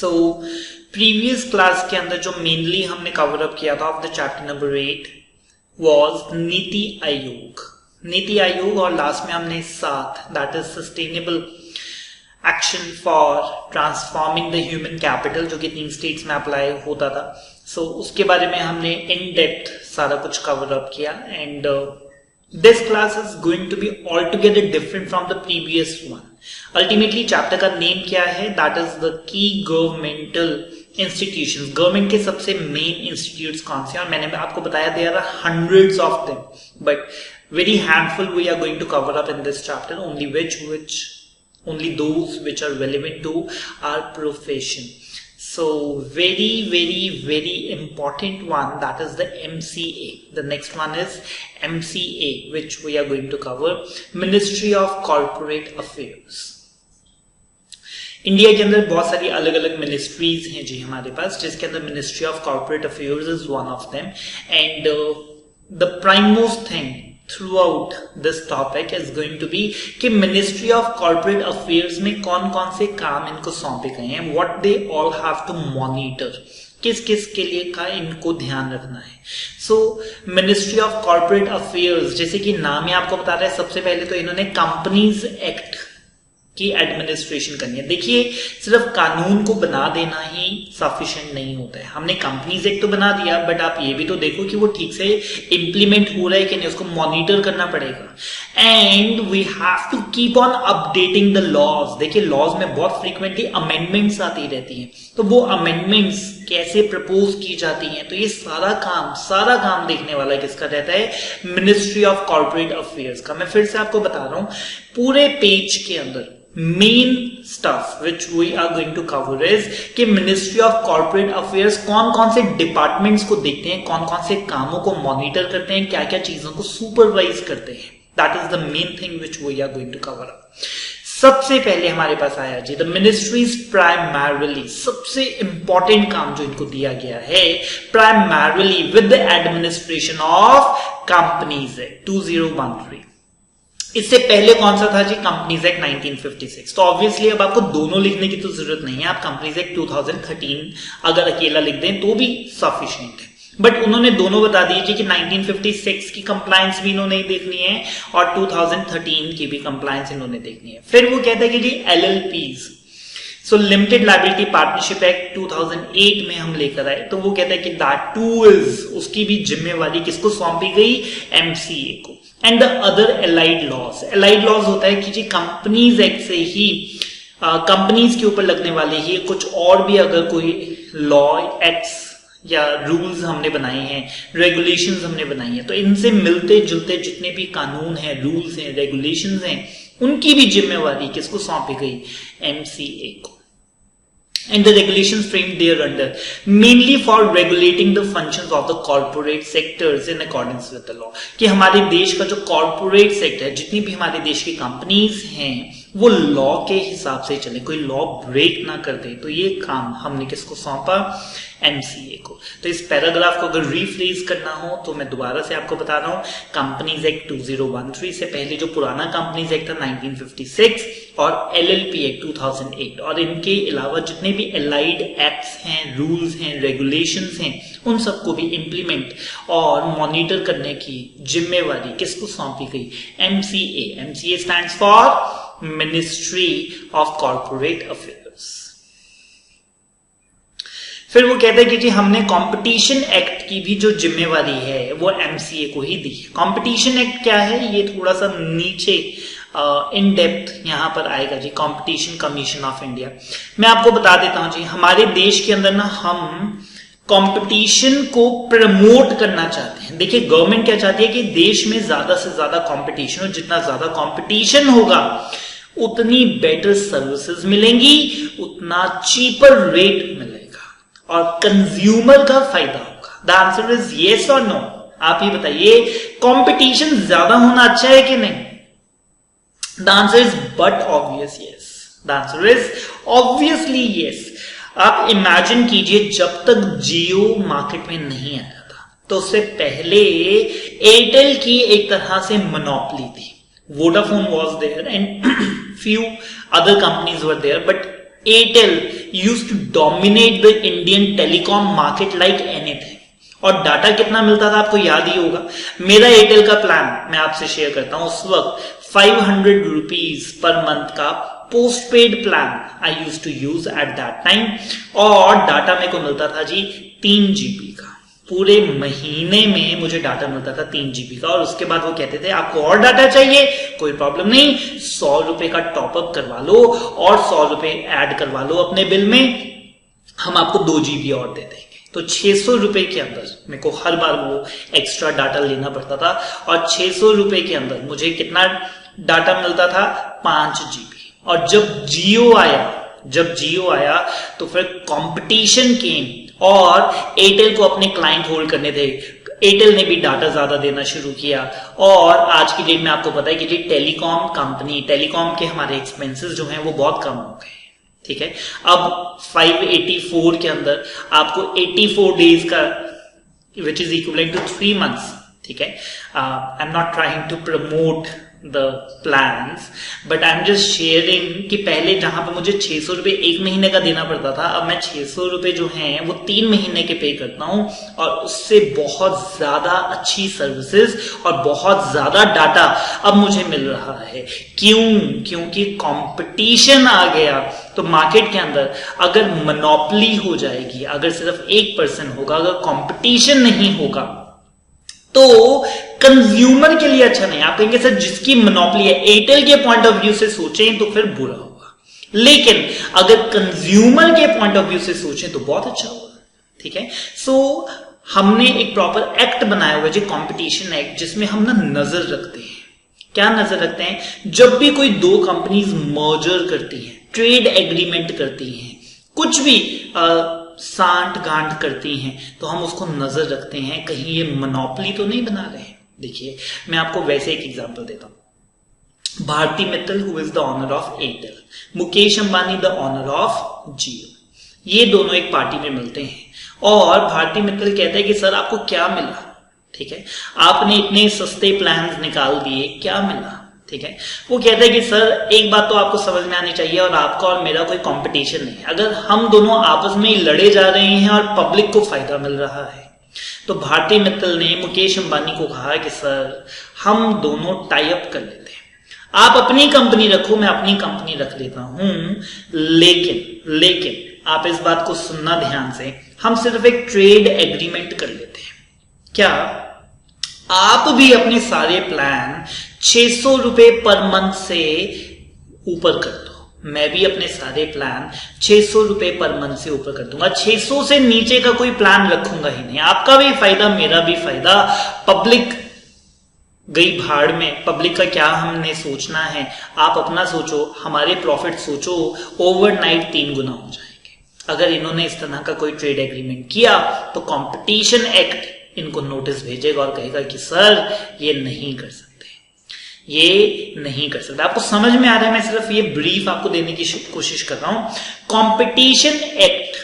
So previous class के अंदर जो मेनली हमने कवर अप किया था of the chapter number 8 was NITI Aayog और लास्ट में हमने 7 that is sustainable action for transforming the human capital जो कि 3 स्टेट्स में अप्लाई होता था। सो उसके बारे में हमने इन डेप्थ सारा कुछ कवर अप किया and this class is going to be altogether different from the previous one. Ultimately chapter का नेम क्या है? That is the key governmental institutions. Government के सबसे मेन इंस्टीट्यूट्स कौन से हैं? और मैंने आपको बताया there are hundreds of them, but very handful we are going to cover up in this chapter. Only those which are relevant to our profession. So very important one, that is the MCA. The next one is MCA, which we are going to cover, Ministry of Corporate Affairs. India के अंदर बहुत सारी अलग अलग ministries हैं जी हमारे पास, जिसके अंदर ministry of corporate affairs is one of them and the prime most thing throughout this topic is going to be कि मिनिस्ट्री ऑफ कॉर्पोरेट अफेयर्स में कौन कौन से काम इनको सौंपे गए हैं, what they all have to monitor, किस किस के लिए का इनको ध्यान रखना है। So ministry of corporate affairs जैसे कि नाम ही आपको बता रहा है, सबसे पहले तो इन्होंने कंपनीज एक्ट की एडमिनिस्ट्रेशन करनी है। देखिए सिर्फ कानून को बना देना ही सफिशिएंट नहीं होता है। हमने कंपनीज एक्ट तो बना दिया, बट आप ये भी तो देखो कि वो ठीक से इंप्लीमेंट हो रहा है कि नहीं, उसको मॉनिटर करना पड़ेगा। And we have to keep on updating the laws. देखिए लॉज में बहुत फ्रीक्वेंटली अमेंडमेंट्स आती रहती हैं, तो वो अमेंडमेंट्स कैसे प्रपोज की जाती हैं, तो ये सारा काम देखने वाला किसका रहता है? मिनिस्ट्री ऑफ कॉर्पोरेट अफेयर्स का। मैं फिर से आपको बता रहा हूं, पूरे पेज के अंदर main stuff which we are going to cover is कि मिनिस्ट्री ऑफ कॉर्पोरेट अफेयर्स कौन कौन से डिपार्टमेंट्स को देखते हैं, कौन कौन से कामों को मॉनिटर करते हैं, क्या क्या चीजों को सुपरवाइज करते हैं। That is the main thing which we are going to cover up. सबसे पहले हमारे पास आया जी द मिनिस्ट्रीज प्राइमरली, सबसे इंपॉर्टेंट काम जो इनको दिया गया है primarily with the administration of companies act 2013। इससे पहले कौन सा था जी? Companies act 1956। तो ऑब्वियसली अब आपको दोनों लिखने की तो जरूरत नहीं है, आप कंपनीज एक्ट 2013 अगर अकेला लिख दें तो भी सफिशिएंट है, बट उन्होंने दोनों बता दिए कि 1956 की कंप्लायंस भी इन्होंने देखनी है और 2013 की भी कंप्लायंस इन्होंने देखनी है। फिर वो कहता है कि जी LLPs, सो लिमिटेड लायबिलिटी पार्टनरशिप एक्ट 2008 में हम लेकर आए, तो वो कहता है कि दैट टू इज, उसकी भी जिम्मेवारी किसको सौंपी गई? MCA को। And the other allied laws होता है कि जी कंपनीज एक्ट से ही कंपनीज के ऊपर लगने वाले ही कुछ और भी अगर कोई लॉ एक्ट्स या रूल्स हमने बनाए हैं, रेगुलेशंस हमने बनाई हैं, तो इनसे मिलते जुलते जितने भी कानून हैं, रूल्स हैं, रेगुलेशंस हैं, उनकी भी जिम्मेवारी किसको सौंपी गई? MCA को। And the regulations framed thereunder mainly for regulating the functions of the corporate sectors in accordance with the law। कि हमारे देश का जो कॉर्पोरेट सेक्टर है, जितनी भी हमारे देश की कंपनीज हैं, वो लॉ के हिसाब से चले, कोई लॉ ब्रेक ना कर दे। तो ये काम हमने किसको सौंपा? MCA को। तो इस पैराग्राफ को अगर रीफ्रेज करना हो तो मैं दोबारा से आपको बता रहा हूं, कंपनीज एक्ट 2013 से पहले जो पुराना कंपनीज एक्ट था 1956 और LLP एक्ट 2008, और इनके अलावा जितने भी एलाइड एक्ट्स हैं, रूल्स हैं, रेगुलेशंस हैं, उन सबको भी इंप्लीमेंट और मॉनिटर करने की जिम्मेवारी किसको सौंपी गई? MCA। MCA stands for ministry of corporate affairs. फिर वो कहता है कि जी हमने कंपटीशन एक्ट की भी जो जिम्मेवारी है वो MCA को ही दी। कंपटीशन एक्ट क्या है, ये थोड़ा सा नीचे इन डेप्थ यहां पर आएगा जी, कंपटीशन कमीशन ऑफ इंडिया। मैं आपको बता देता हूं जी, हमारे देश के अंदर ना हम कंपटीशन को प्रमोट करना चाहते हैं। देखिए गवर्नमेंट क्या चाहती है कि देश में ज्यादा से ज्यादा कंपटीशन हो, जितना ज्यादा कंपटीशन होगा उतनी बेटर सर्विसेज मिलेंगी, उतना चीपर रेट मिलेगा और कंज्यूमर का फायदा होगा। द आंसर इज येस और नो। आप ही बताइए, कंपटीशन ज्यादा होना अच्छा है कि नहीं? The answer is but obvious yes. The answer is obviously yes. आप इमेजिन कीजिए, जब तक जियो मार्केट में नहीं आया था तो उससे पहले एयरटेल की एक तरह से मोनोपोली थी। Vodafone was there and few other companies were there, but Airtel used to dominate the Indian telecom market like anything. और डाटा कितना मिलता था आपको याद ही होगा। मेरा एयरटेल का प्लान मैं आपसे शेयर करता हूं, उस वक्त 500 रुपीज पर मंथ का postpaid plan I use to use at that time, और डाटा मेरे को मिलता था जी 3 GB का। पूरे महीने में मुझे डाटा मिलता था 3 GB का। और उसके बाद वो कहते थे आपको और डाटा चाहिए, कोई प्रॉब्लम नहीं, 100 रुपए का टॉपअप करवा लो और 100 रुपए ऐड करवा लो अपने बिल में, हम आपको 2 GB और दे देंगे। तो 600 रुपए के अंदर मेरे को हर बार वो एक्स्ट्रा डाटा लेना पड़ता था, और 600 रुपए के अंदर मुझे कितना डाटा मिलता था, 5 GB। और जब जियो आया तो फिर कंपटीशन केम और एयरटेल को अपने क्लाइंट होल्ड करने थे। एयरटेल ने भी डाटा ज्यादा देना शुरू किया, और आज की डेट में आपको पता है कि जी टेलीकॉम के हमारे एक्सपेंसेस जो हैं वो बहुत कम हो गए। ठीक है, अब 584 के अंदर आपको 84 डेज का, which is equivalent to 3 months। ठीक है, I am not trying to promote the plans, but I am just sharing कि पहले जहां पे मुझे 600 रुपए 1 महीने का देना पड़ता था, अब मैं 600 रुपए जो हैं वो 3 महीने के पे करता हूं, और उससे बहुत ज्यादा अच्छी सर्विसेज और बहुत ज्यादा डाटा अब मुझे मिल रहा है। क्योंकि कंपटीशन आ गया। तो मार्केट के अंदर अगर मोनोपोली हो जाएगी, अगर सिर्फ 1% होगा, अगर कंपटीशन नहीं होगा, तो कंज्यूमर के लिए अच्छा नहीं। आप कहेंगे सर जिसकी मोनोपोली है, एयरटेल के पॉइंट ऑफ व्यू से सोचें तो फिर बुरा होगा, लेकिन अगर कंज्यूमर के पॉइंट ऑफ व्यू से सोचें तो बहुत अच्छा होगा। ठीक है, सो हमने एक प्रॉपर एक्ट बनाया हुआ है, जो कंपटीशन एक्ट, जिसमें हम ना नजर रखते हैं। क्या नजर रखते हैं? जब भी कोई 2 कंपनीज मर्जर करती हैं, ट्रेड एग्रीमेंट करती हैं, कुछ भी सांठ गांठ करती हैं, तो हम उसको नजर रखते हैं कहीं ये मोनोपोली तो नहीं बना रहे हैं। देखिए, मैं आपको वैसे एक एग्जांपल देता हूं। Bharti Mittal who is the owner of Airtel, Mukesh Ambani the owner of Jio, ये दोनों एक पार्टी में मिलते हैं, और भारती मित्तल कहते हैं कि सर आपको क्या मिला? ठीक है, आपने इतने सस्ते प्लान निकाल दिए, क्या मिला? ठीक है, वो कहते हैं कि सर एक बात तो आपको समझ में आनी चाहिए, और आपका और मेरा कोई कंपटीशन नहीं है। अगर हम दोनों आपस में लड़े जा रहे हैं और पब्लिक को फायदा मिल रहा है, तो भारती मित्तल ने मुकेश अंबानी को कहा कि सर हम दोनों टाई अप कर लेते हैं, आप अपनी कंपनी रखो, मैं अपनी कंपनी रख लेता हूं, लेकिन आप इस बात को सुनना ध्यान से, हम सिर्फ एक ट्रेड एग्रीमेंट कर लेते हैं। क्या आप भी अपने सारे प्लान 600 रुपए पर मंथ से ऊपर कर दो, मैं भी अपने सारे प्लान 600 रुपए पर मंथ से ऊपर कर दूंगा, 600 से नीचे का कोई प्लान रखूंगा ही नहीं। आपका भी फायदा, मेरा भी फायदा, पब्लिक गई भाड़ में, पब्लिक का क्या हमने सोचना है, आप अपना सोचो, हमारे प्रॉफिट सोचो, ओवरनाइट 3 गुना हो जाएंगे। अगर इन्होंने इस तरह का कोई ट्रेड एग्रीमेंट किया तो कंपटीशन एक्ट इनको नोटिस भेजेगा और कहेगा कि सर ये नहीं कर सकते, ये नहीं कर सकते। आपको समझ में आ रहा है? मैं सिर्फ ये ब्रीफ आपको देने की कोशिश कर रहा हूं। कंपटीशन एक्ट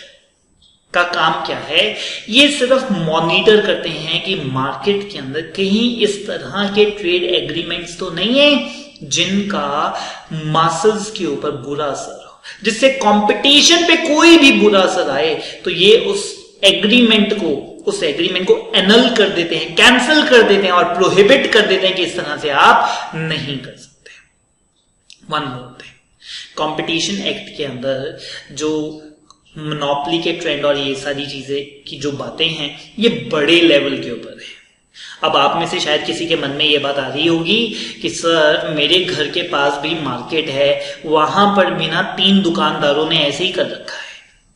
का काम क्या है? ये सिर्फ मॉनिटर करते हैं कि मार्केट के अंदर कहीं इस तरह के ट्रेड एग्रीमेंट्स तो नहीं है जिनका मासेस के ऊपर बुरा असर हो, जिससे कंपटीशन पे कोई भी बुरा असर आए तो ये उस एग्रीमेंट को एनल कर देते हैं, कैंसिल कर देते हैं और प्रोहिबिट कर देते हैं कि इस तरह से आप नहीं कर सकते। One more thing, competition act के अंदर जो मोनोपोली के ट्रेंड और ये सारी चीजें की जो बातें हैं, ये बड़े लेवल के ऊपर है। अब आप में से शायद किसी के मन में ये बात आ रही होगी कि सर मेरे घर के पास भी मार्केट है, वहां पर भी ना 3 दुकानदारों ने ऐसे ही कर रखा है।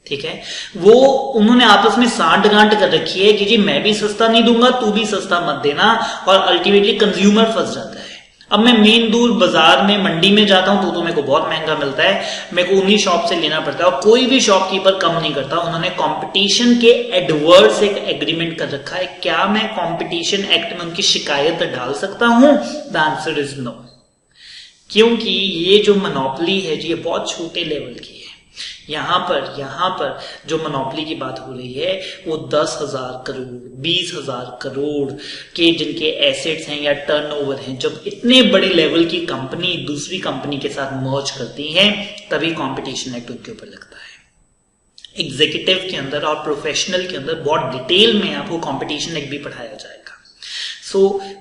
ठीक है, वो उन्होंने आपस में सांठ गांठ कर रखी है कि जी मैं भी सस्ता नहीं दूंगा, तू भी सस्ता मत देना, और अल्टीमेटली कंज्यूमर फंस जाता है। अब मैं मेन दूर बाजार में, मंडी में जाता हूं तो मेरे को बहुत महंगा मिलता है, मेरे को उन्हीं शॉप से लेना पड़ता है, और कोई भी शॉपकीपर कम नहीं करता। उन्होंने कंपटीशन के एडवर्स एक एग्रीमेंट कर रखा है। क्या मैं कंपटीशन एक्ट में उनकी शिकायत डाल सकता हूं? द आंसर इज नो, क्योंकि ये जो मोनोपोली है जी, ये बहुत छोटे लेवल की है। यहाँ पर जो मोनोपोली की बात हो रही है वो 10,000 करोड़ 20,000 करोड़ के जिनके एसेट्स हैं या टर्नओवर हैं, जब इतने बड़े लेवल की कंपनी दूसरी कंपनी के साथ मर्ज करती है तभी कंपटीशन एक्ट उनके ऊपर लगता है। एग्जीक्यूटिव के अंदर और प्रोफेशनल के अंदर बहुत डिटेल में आपको कंपटीशन एक्ट भी पढ़ाया जाएगा। So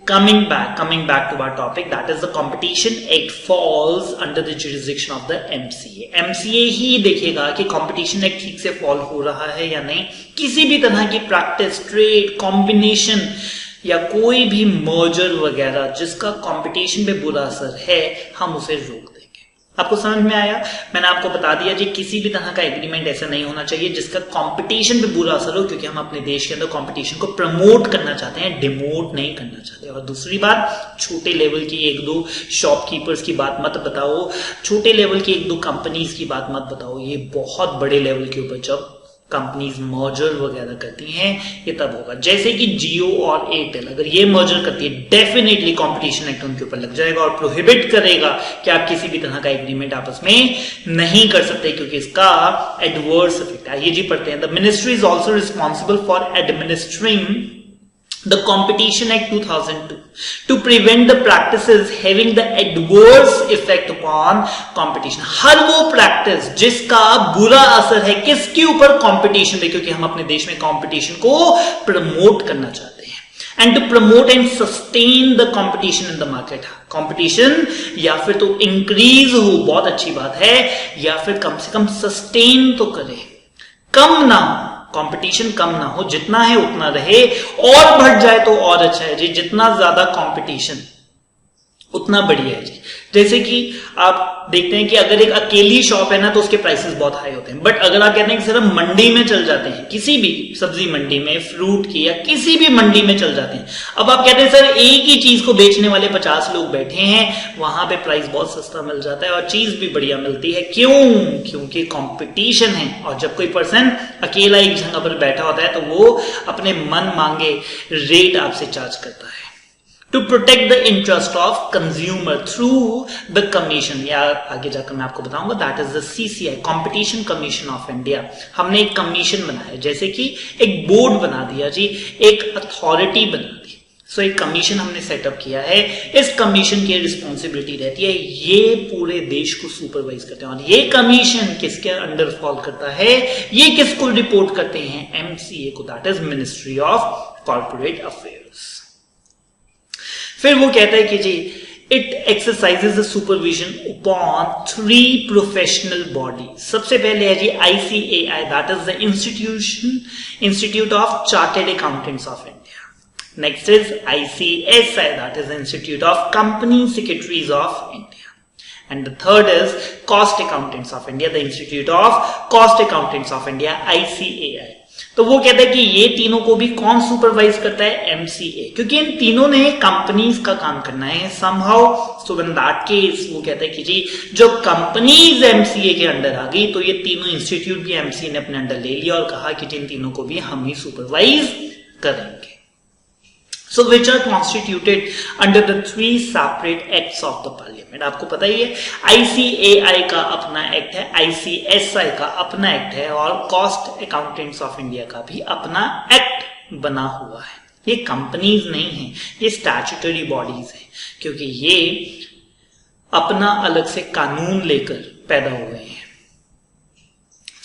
coming back to our topic, that is the Competition Act falls under the jurisdiction of the MCA. MCA ही देखेगा कि Competition Act ठीक से फॉल हो रहा है या नहीं। किसी भी तरह की प्रैक्टिस, ट्रेड, कॉम्बिनेशन या कोई भी मर्जर वगैरह जिसका कंपटीशन पे बुरा असर है, हम उसे रोक देंगे। आपको समझ में आया? मैंने आपको बता दिया जी, किसी भी तरह का एग्रीमेंट ऐसा नहीं होना चाहिए जिसका कंपटीशन पे बुरा असर हो, क्योंकि हम अपने देश के अंदर कंपटीशन को प्रमोट करना चाहते हैं, डिमोट नहीं करना चाहते। और दूसरी बात, छोटे लेवल की 1-2 शॉपकीपर्स की बात मत बताओ, छोटे लेवल की 1-2 कंपनीज की बात मत बताओ। ये बहुत बड़े लेवल के ऊपर जब कंपनीज मर्जर वगैरह करती हैं ये तब होगा। जैसे कि जियो और एयरटेल अगर ये मर्जर करती है, डेफिनेटली कंपटीशन एक्ट उनके ऊपर लग जाएगा और प्रोहिबिट करेगा कि आप किसी भी तरह का एग्रीमेंट आपस में नहीं कर सकते, क्योंकि इसका एडवर्स इफेक्ट है। ये जी पढ़ते हैं, the ministry is also responsible for administering the Competition Act 2002 to prevent the practices having the adverse effect upon competition। हर वो प्रैक्टिस जिसका बुरा असर है किसके ऊपर? कंपटीशन पे, क्योंकि हम अपने देश में कंपटीशन को प्रमोट करना चाहते हैं। And to promote and sustain the competition in the market. Competition या फिर तो इंक्रीज हो, बहुत अच्छी बात है, या फिर कम से कम सस्टेन तो करे, कम ना हो, कंपटीशन कम ना हो, जितना है उतना रहे, और बढ़ जाए तो और अच्छा है जी। जितना ज्यादा कंपटीशन उतना बढ़िया है जी। जैसे कि आप देखते हैं कि अगर एक अकेली शॉप है ना तो उसके प्राइसेस बहुत हाई होते हैं, बट अगर आप कहते हैं कि सिर्फ मंडी में चल जाते हैं, किसी भी सब्जी मंडी में, फ्रूट की या किसी भी मंडी में चल जाते हैं, अब आप कहते हैं सर एक ही चीज को बेचने वाले 50 लोग बैठे हैं, वहां पे प्राइस बहुत सस्ता मिल जाता है और चीज भी बढ़िया मिलती है। क्यों? क्योंकि कंपटीशन है। और जब कोई पर्सन अकेला एक जगह पर बैठा होता है तो वो अपने मन मांगे रेट आपसे चार्ज करता है। To protect the interest of consumer through the commission, या आगे जाकर मैं आपको बताऊंगा, that is the CCI, Competition Commission of India। हमने एक कमीशन बनाया, जैसे कि एक बोर्ड बना दिया जी, एक अथॉरिटी बना दी। सो एक कमीशन हमने सेटअप किया है। इस कमीशन की रिस्पॉन्सिबिलिटी रहती है, ये पूरे देश को सुपरवाइज करते हैं। और ये कमीशन किसके अंडर फॉल करता है? ये किसको रिपोर्ट करते हैं? MCA को, that is Ministry of Corporate Affairs। फिर वो कहता है कि जी it exercises the supervision upon 3 professional body. सबसे पहले है जी ICAI, that is the institute of chartered accountants of India. Next is ICSI, that is institute of company secretaries of India. And the third is cost accountants of India, the institute of cost accountants of India, ICAI। तो वो कहता है कि ये तीनों को भी कौन सुपरवाइज करता है? MCA, क्योंकि इन तीनों ने कंपनीज का काम करना है somehow. So in that case वो कहता है कि जी जो कंपनीज MCA के अंडर आ गई तो ये तीनों इंस्टीट्यूट भी MCA ने अपने अंडर ले लिया और कहा कि जिन तीनों को भी हम ही सुपरवाइज करेंगे। So which are constituted under the 3 separate acts of the parliament। आपको पता ही है ICAI का अपना एक्ट है, ICSI का अपना एक्ट है और कॉस्ट अकाउंटेंट्स ऑफ इंडिया का भी अपना एक्ट बना हुआ है। ये कंपनीज नहीं है, ये स्टैट्यूटरी बॉडीज हैं, क्योंकि ये अपना अलग से कानून लेकर पैदा हुए हैं।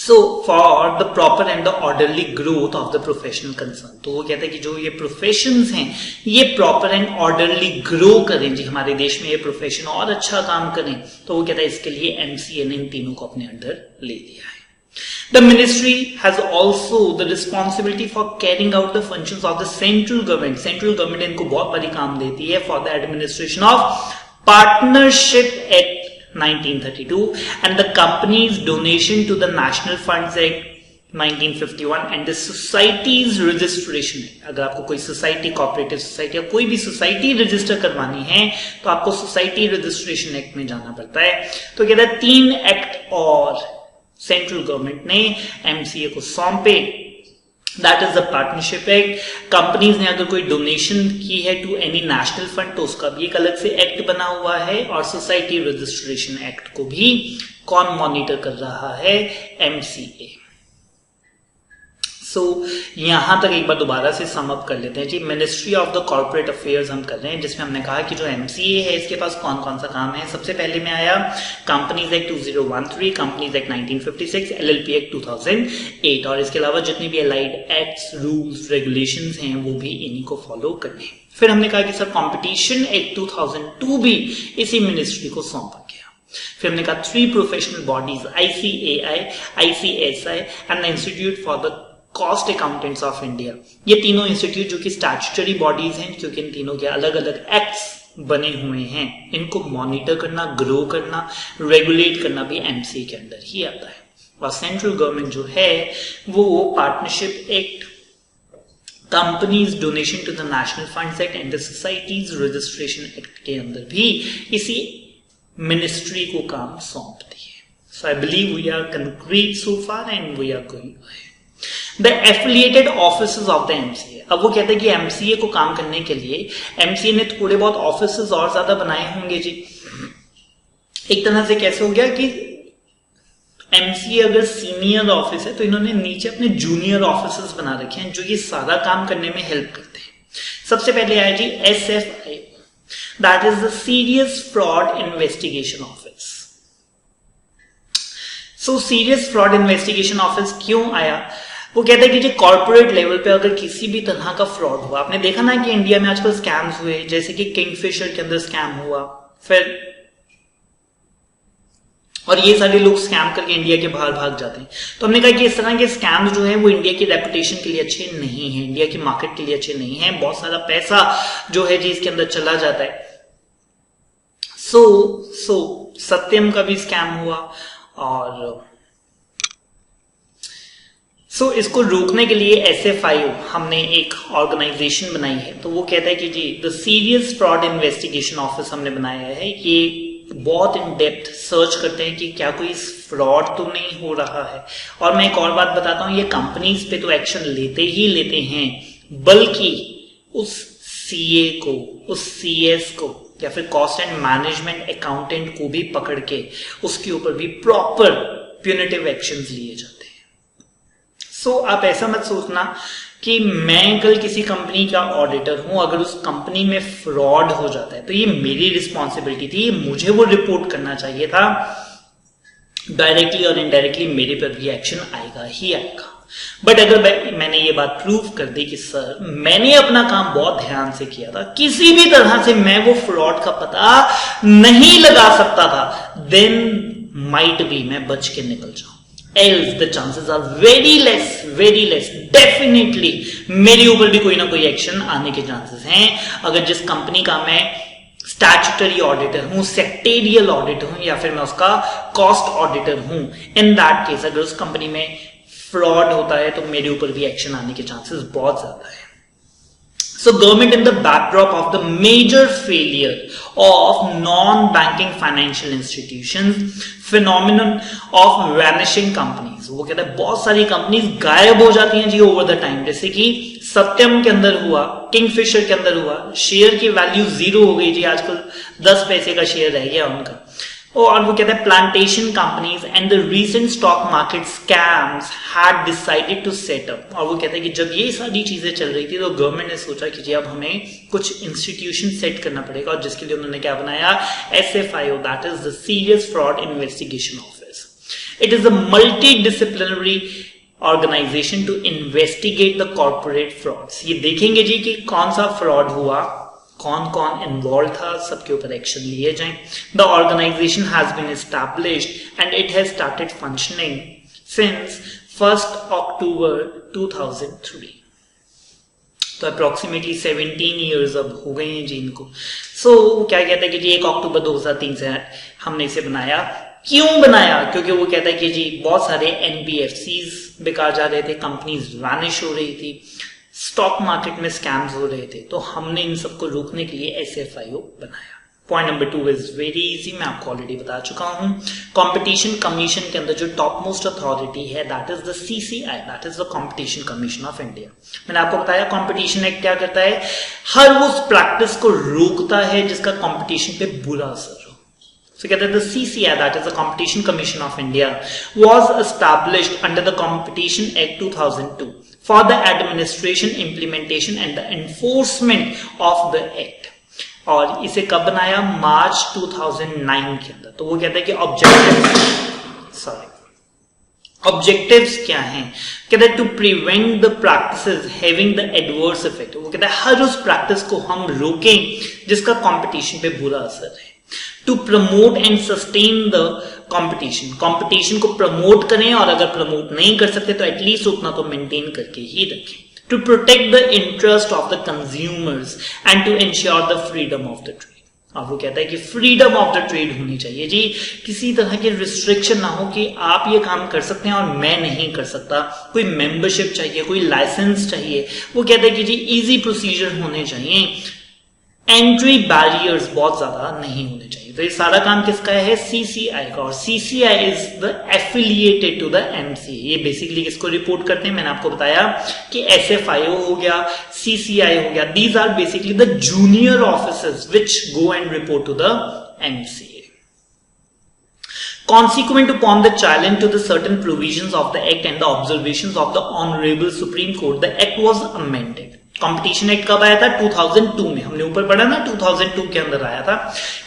So for the proper and the orderly growth of the professional concern, तो वो कहता है कि जो ये प्रोफेशंस हैं ये प्रॉपर एंड ऑर्डरली ग्रो करें जी, हमारे देश में ये प्रोफेशन और अच्छा काम करें, तो वो कहता है इसके लिए MCA ने इन तीनों को अपने अंडर ले लिया है। The ministry has also the responsibility for carrying out the functions of the central government। Central government इनको बहुत बड़ी काम देती है for the administration of Partnership Act 1932 and the company's donation to the National Funds Act 1951 and the Societies Registration Act। अगर आपको कोई society, cooperative society या कोई भी सोसाइटी रजिस्टर करवानी है तो आपको सोसाइटी रजिस्ट्रेशन एक्ट में जाना पड़ता है। तो कहता है 3 एक्ट और सेंट्रल गवर्नमेंट ने MCA को सौंपे। That is the partnership act. Companies ने अगर कोई डोनेशन की है टू एनी नेशनल फंड तो उसका भी एक अलग से एक्ट बना हुआ है, और सोसाइटी रजिस्ट्रेशन एक्ट को भी कौन मॉनिटर कर रहा है? एमसीए। सो यहां तक एक बार दोबारा से सम अप कर लेते हैं जी। Ministry of the corporate affairs हम कर रहे हैं, जिसमें हमने कहा कि जो एमसीए है इसके पास कौन कौन सा काम है। सबसे पहले में आया companies act 2013, companies act 1956, LLP act 2008, और इसके अलावा जितने भी अलाइड एक्ट्स, रूल्स, रेगुलेशंस हैं वो भी इन्हीं को फॉलो करने हैं। फिर हमने कहा कि सर कॉम्पिटिशन एक्ट 2002 भी इसी मिनिस्ट्री को सौंपा गया। फिर हमने कहा 3 professional bodies, ICAI, ICSI and the institute for the cost accountants of India, ये तीनों इंस्टीट्यूट जो कि स्टैट्यूटरी बॉडीज हैं, क्योंकि इन तीनों के अलग अलग एक्ट्स बने हुए हैं, इनको मॉनिटर करना, ग्रो करना, रेगुलेट करना भी एमसीए के अंदर ही आता है। और सेंट्रल गवर्नमेंट जो है वो partnership act, companies donation to the national funds act and the societies registration act के अंदर भी इसी मिनिस्ट्री को काम सौंपती है। So I believe we are concrete so far and we are going ahead. The affiliated offices of the MCA. अब वो कहते हैं कि एमसीए को काम करने के लिए एमसीए ने थोड़े बहुत ऑफिसेज और ज्यादा बनाए होंगे जी। एक तरह से कैसे हो गया कि एमसीए अगर सीनियर ऑफिस है तो इन्होंने नीचे अपने जूनियर ऑफिसेज बना रखे हैं जो ये सारा काम करने में हेल्प करते हैं। सबसे पहले आया जी SFI, that is the serious fraud investigation office. So serious fraud investigation office क्यों आया? वो कहता है कि जो कॉर्पोरेट लेवल पे अगर किसी भी तरह का फ्रॉड हुआ, आपने देखा ना कि इंडिया में आजकल स्कैम्स हुए, जैसे कि किंगफिशर के अंदर स्कैम हुआ, फिर और ये सारे लोग स्कैम करके इंडिया के बाहर भाग जाते हैं। तो हमने कहा कि इस तरह के स्कैम्स जो हैं वो इंडिया की रेपुटेशन के लिए अच्छे नहीं है, इंडिया की मार्केट के लिए अच्छे नहीं है, बहुत सारा पैसा जो है जी इसके अंदर चला जाता है। सो सत्यम का भी स्कैम हुआ, और इसको रोकने के लिए SFIO हमने एक ऑर्गेनाइजेशन बनाई है। तो वो कहता है कि जी the serious fraud investigation office हमने बनाया है। ये बहुत इन डेप्थ सर्च करते हैं कि क्या कोई फ्रॉड तो नहीं हो रहा है। और मैं एक और बात बताता हूं, ये कंपनीज पे तो एक्शन लेते ही लेते हैं, बल्कि उस CA को, उस CS को या फिर कॉस्ट एंड मैनेजमेंट अकाउंटेंट को भी पकड़ के उसके ऊपर भी प्रॉपर प्यूनिटिव एक्शंस लिए जाते हैं। आप ऐसा मत सोचना कि मैं कल किसी कंपनी का ऑडिटर हूं, अगर उस कंपनी में फ्रॉड हो जाता है तो ये मेरी रिस्पॉन्सिबिलिटी थी, मुझे वो रिपोर्ट करना चाहिए था। डायरेक्टली और इनडायरेक्टली मेरे पर भी एक्शन आएगा ही आएगा। बट अगर मैंने ये बात प्रूव कर दी कि सर मैंने अपना काम बहुत ध्यान से किया था, किसी भी तरह से मैं वो फ्रॉड का पता नहीं लगा सकता था, देन माइट बी मैं बच के निकल जाऊं। Else the chances are very less, definitely मेरे ऊपर भी कोई ना कोई एक्शन आने के चांसेस हैं। अगर जिस कंपनी का मैं स्टैट्यूटरी ऑडिटर हूं, सेक्टेरियल ऑडिटर हूं, या फिर मैं उसका कॉस्ट ऑडिटर हूं, इन दैट केस अगर उस कंपनी में फ्रॉड होता है तो मेरे ऊपर भी एक्शन आने के चांसेस बहुत ज्यादा है। So government in the backdrop of the major failure of non-banking financial institutions, phenomenon of vanishing companies, वो कहता है बहुत सारी कंपनीज गायब हो जाती हैं जी ओवर द टाइम। जैसे कि सत्यम के अंदर हुआ, किंगफिशर के अंदर हुआ, शेयर की वैल्यू 0 हो गई जी, आजकल 10 पैसे का शेयर रह गया उनका। और वो कहता है plantation companies and the recent stock market scams had decided to set up. और वो कहता है कि जब ये सारी चीजें चल रही थी तो गवर्नमेंट ने सोचा कि जी अब हमें कुछ इंस्टीट्यूशन सेट करना पड़ेगा, और जिसके लिए उन्होंने क्या बनाया? SFIO, that is the serious fraud investigation office. It is a multidisciplinary organisation to investigate the corporate frauds. ये देखेंगे जी कि कौन सा फ्रॉड हुआ, कौन कौन इन्वॉल्व था, सबके ऊपर एक्शन लिए जाएं। The organisation has been established and it has started functioning since 1 October 2003। तो अप्रोक्सीमेटली 17 ईयर्स अब हो गए हैं जी इनको। क्या कहता है कि जी 1 अक्टूबर 2003 से हमने इसे बनाया। क्यों बनाया? क्योंकि वो कहता है कि जी बहुत सारे NBFCs बेकार जा रहे थे, कंपनीज वैनिश हो रही थी, स्टॉक मार्केट में स्कैम्स हो रहे थे, तो हमने इन सबको रोकने के लिए SFIO बनाया। Point number 2 is very easy, मैं आपको ऑलरेडी बता चुका हूं। कंपटीशन कमीशन के अंदर जो टॉप मोस्ट अथॉरिटी है that is the CCI, that is the competition commission of India. मैंने आपको बताया कंपटीशन एक्ट क्या करता है, हर उस प्रैक्टिस को रोकता है जिसका कंपटीशन पे बुरा असर हो। So कहते हैं the CCI, that is the Competition Commission of India, was established under the Competition Act 2002 for the administration, implementation and the enforcement of the act। और इसे कब बनाया, मार्च 2009 के अंदर। तो वो कहते हैं कि ऑब्जेक्टिव्स क्या हैं, कहते हैं to prevent the practices having the adverse effect. वो कहते हैं हर उस प्रैक्टिस को हम रोकें जिसका कंपटीशन पे बुरा असर है। To promote and sustain the competition, competition को प्रमोट करें और अगर प्रमोट नहीं कर सकते तो एटलीस्ट उतना तो मेंटेन करके ही रखें। To protect the interest of the consumers and to ensure the freedom of the trade. और वो कहता है कि फ्रीडम ऑफ द ट्रेड होनी चाहिए जी, किसी तरह की रिस्ट्रिक्शन ना हो कि आप ये काम कर सकते हैं और मैं नहीं कर सकता। कोई मेंबरशिप चाहिए, कोई लाइसेंस चाहिए। वो कहता है कि जी इजी प्रोसीजर होने चाहिए, एंट्री बैरियर्स बहुत ज्यादा नहीं होने चाहिए। तो ये सारा काम किसका है, सीसीआई का। और CCI is the affiliated to the MCA. ये बेसिकली किसको रिपोर्ट करते हैं, मैंने आपको बताया कि एसएफआईओ हो गया, सीसीआई हो गया, these are basically the junior officers which go and report to the MCA. Consequent upon the challenge to the certain provisions of the Act and the observations of the Honorable Supreme Court, the Act was amended। Competition act कब आया था, 2002 में। हमने ऊपर पढ़ा ना 2002 के अंदर आया था।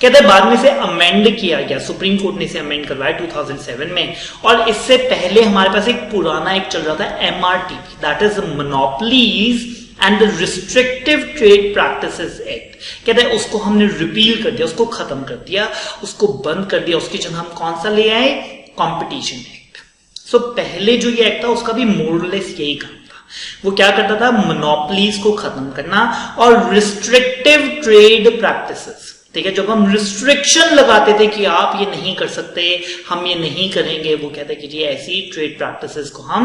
कहते हैं बाद में से अमेंड किया गया, सुप्रीम कोर्ट ने इसे अमेंड करवाया 2007 में। और इससे पहले हमारे पास एक पुराना एक्ट चल रहा था, MRTP, that is monopolies and the restrictive trade practices act. कहते हैं उसको हमने रिपील कर दिया, उसको खत्म कर दिया, उसको बंद कर दिया। उसकी जगह हम कौन सा ले आए, कंपटीशन एक्ट। सो पहले जो ये एक्ट था उसका भी मोरलेस यही काम, वो क्या करता था, मोनोपोलीज को खत्म करना और रिस्ट्रिक्टिव ट्रेड प्रैक्टिसेस। ठीक है, जब हम रिस्ट्रिक्शन लगाते थे कि आप ये नहीं कर सकते, हम ये नहीं करेंगे, वो कहते हैं कि जी ऐसी ट्रेड प्रैक्टिसेस को हम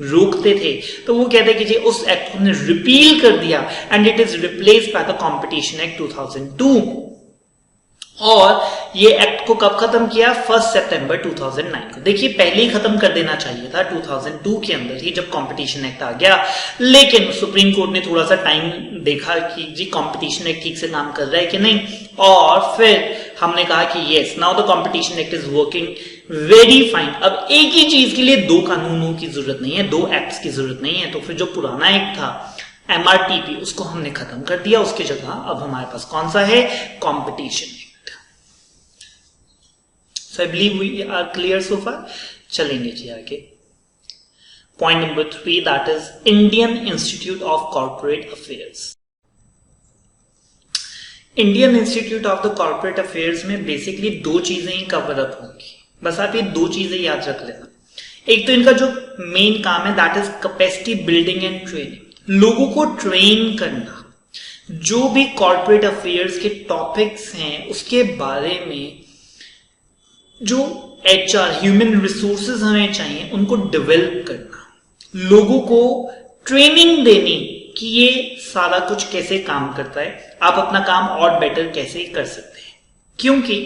रोकते थे। तो वो कहते हैं कि जी उस एक्ट को हमने रिपील कर दिया and it is replaced by the competition act 2002। और ये एक्ट को कब खत्म किया, 1 सितंबर 2009 को। देखिए पहले ही खत्म कर देना चाहिए था 2002 के अंदर ही, जब कंपटीशन एक्ट आ गया। लेकिन सुप्रीम कोर्ट ने थोड़ा सा टाइम देखा कि जी कंपटीशन एक्ट ठीक से काम कर रहा है कि नहीं, और फिर हमने कहा कि yes now the competition act is working very fine. अब एक ही चीज के लिए दो कानूनों की जरूरत नहीं है, दो एक्ट्स की जरूरत नहीं है। तो फिर जो पुराना एक्ट था एमआरटीपी, उसको हमने खत्म कर दिया। उसकी जगह अब हमारे पास कौन सा है, competition act. So I believe we are clear so far. चलेंगे जी आगे। Point number 3, that is Indian Institute of Corporate Affairs। Indian Institute of the Corporate Affairs में बेसिकली दो चीजें ही कवर अप होंगी, बस आप ये दो चीजें याद रख लेना। एक तो इनका जो मेन काम है that is capacity building and training, लोगों को ट्रेन करना। जो भी कॉर्पोरेट अफेयर्स के टॉपिक्स हैं उसके बारे में जो एचआर ह्यूमन रिसोर्सेज हमें चाहिए उनको डेवलप करना, लोगों को ट्रेनिंग देनी कि ये सारा कुछ कैसे काम करता है, आप अपना काम और बेटर कैसे कर सकते हैं। क्योंकि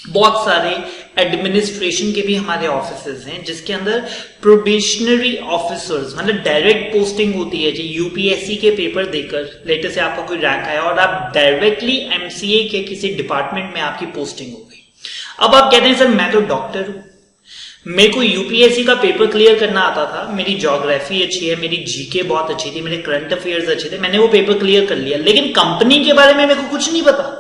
बहुत सारे एडमिनिस्ट्रेशन के भी हमारे ऑफिसेज हैं जिसके अंदर प्रोबेशनरी ऑफिसर्स, मतलब डायरेक्ट पोस्टिंग होती है जी। यूपीएससी के पेपर देकर लेटर से आपका कोई रैंक आया और आप डायरेक्टली एमसीए के किसी डिपार्टमेंट में आपकी पोस्टिंग हो गई। अब आप कहते हैं सर मैं तो डॉक्टर हूं, मेरे को यूपीएससी का पेपर क्लियर करना आता था, मेरी ज्योग्राफी अच्छी है, मेरी जीके बहुत अच्छी थी, मेरे करंट अफेयर्स अच्छे थे, मैंने वो पेपर क्लियर कर लिया, लेकिन कंपनी के बारे में मेरे को कुछ नहीं पता।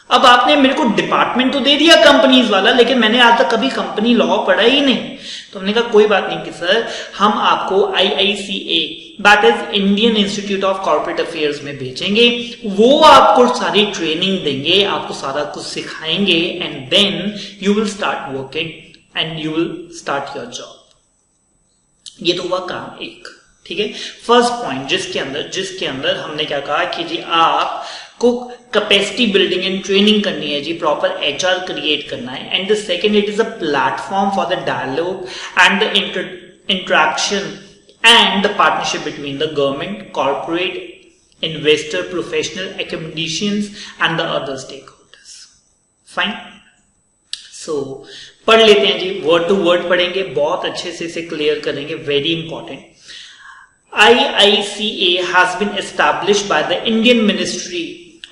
अब आपने मेरे को डिपार्टमेंट तो दे दिया कंपनीज वाला, लेकिन मैंने आज तक कभी कंपनी लॉ पढ़ा ही नहीं। तो हमने कहा कोई बात नहीं कि सर हम आपको IICA, that is Indian institute of corporate affairs में भेजेंगे, वो आपको सारी ट्रेनिंग देंगे, आपको सारा कुछ सिखाएंगे and then you will start working and you will start your job. ये तो हुआ काम एक, ठीक है। फर्स्ट पॉइंट जिसके अंदर हमने क्या कहा कि जी आपको कैपेसिटी बिल्डिंग एंड ट्रेनिंग करनी है जी, प्रॉपर एचआर क्रिएट करना है। And the second, it is a platform for the dialogue and the interaction and the partnership between the government, corporate, investor, professional, academicians and the other stakeholders. Fine. So पढ़ लेते हैं जी, word to word पढ़ेंगे, बहुत अच्छे से इसे clear करेंगे, very important. IICA has been established by the Indian Ministry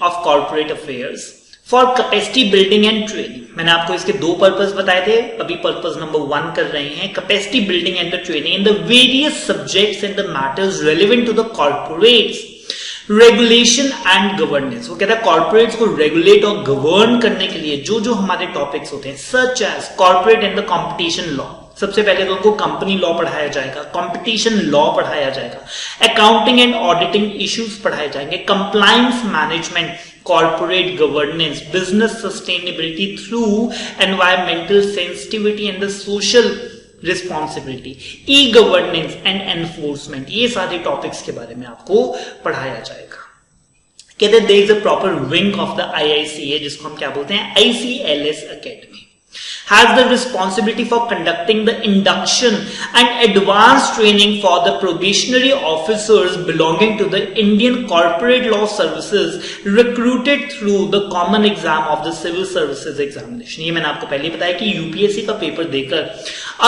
of Corporate Affairs for capacity building and training. मैंने आपको इसके दो पर्पस बताए थे, अभी पर्पस नंबर 1 कर रहे हैं, capacity building and the training in the various subjects and the matters relevant to the corporates, regulation and governance. वो कहता है कॉर्पोरेट्स को रेगुलेट और गवर्न करने के लिए जो जो हमारे टॉपिक्स होते हैं, such as corporate and the competition law. सबसे पहले तो उनको कंपनी लॉ पढ़ाया जाएगा, कंपटीशन लॉ पढ़ाया जाएगा, अकाउंटिंग एंड ऑडिटिंग इश्यूज पढ़ाए जाएंगे, compliance management, corporate governance, business sustainability through environmental sensitivity and the social responsibility, e governance and enforcement, ये सारे टॉपिक्स के बारे में आपको पढ़ाया जाएगा। कहते हैं there is a proper wing of the IICA, जिसको हम क्या बोलते हैं, ICLS Academy, has the responsibility for conducting the induction and advanced training for the probationary officers belonging to the Indian Corporate Law Services recruited through the common exam of the Civil Services Examination। ये मैंने आपको पहले बताया कि UPSC का paper देकर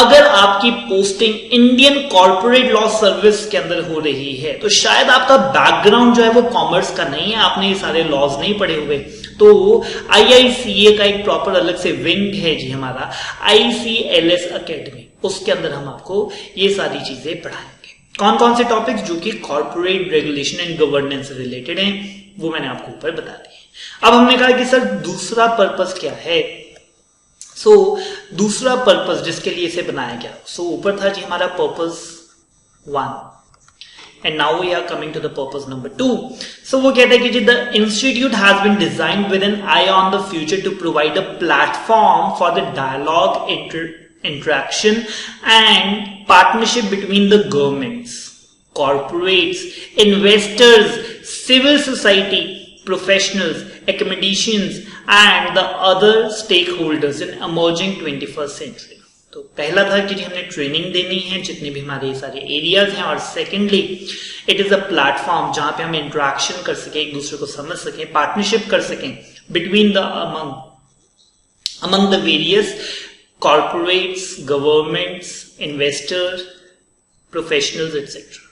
अगर आपकी posting Indian corporate law service के अंदर हो रही है तो शायद आपका बैकग्राउंड जो है वो कॉमर्स का नहीं है, आपने ये सारे लॉज नहीं पढ़े हुए, तो IICA का एक प्रॉपर अलग से विंग है जी हमारा ICLS Academy, उसके अंदर हम आपको ये सारी चीजें पढ़ाएंगे। कौन कौन से टॉपिक्स जो कि कॉर्पोरेट रेगुलेशन एंड गवर्नेंस से रिलेटेड हैं वो मैंने आपको ऊपर बता दिए। अब हमने कहा कि सर दूसरा पर्पस क्या है, दूसरा पर्पस जिसके लिए इसे बनाया गया, ऊपर था जी हमारा purpose 1 and now we are coming to the purpose number 2। So वो कहता है कि जी the institute has been designed with an eye on the future to provide a platform for the dialogue, interaction and partnership between the governments, corporates, investors, civil society, professionals, academicians and the other stakeholders in emerging 21st century। तो पहला था कि हमने training देनी है जितने भी हमारे सारे एरियाज हैं, और secondly it is a platform जहां पे हम इंटरेक्शन कर सकें, एक दूसरे को समझ सकें, पार्टनरशिप कर सकें between the among the various corporates, governments, investors, professionals etcetera.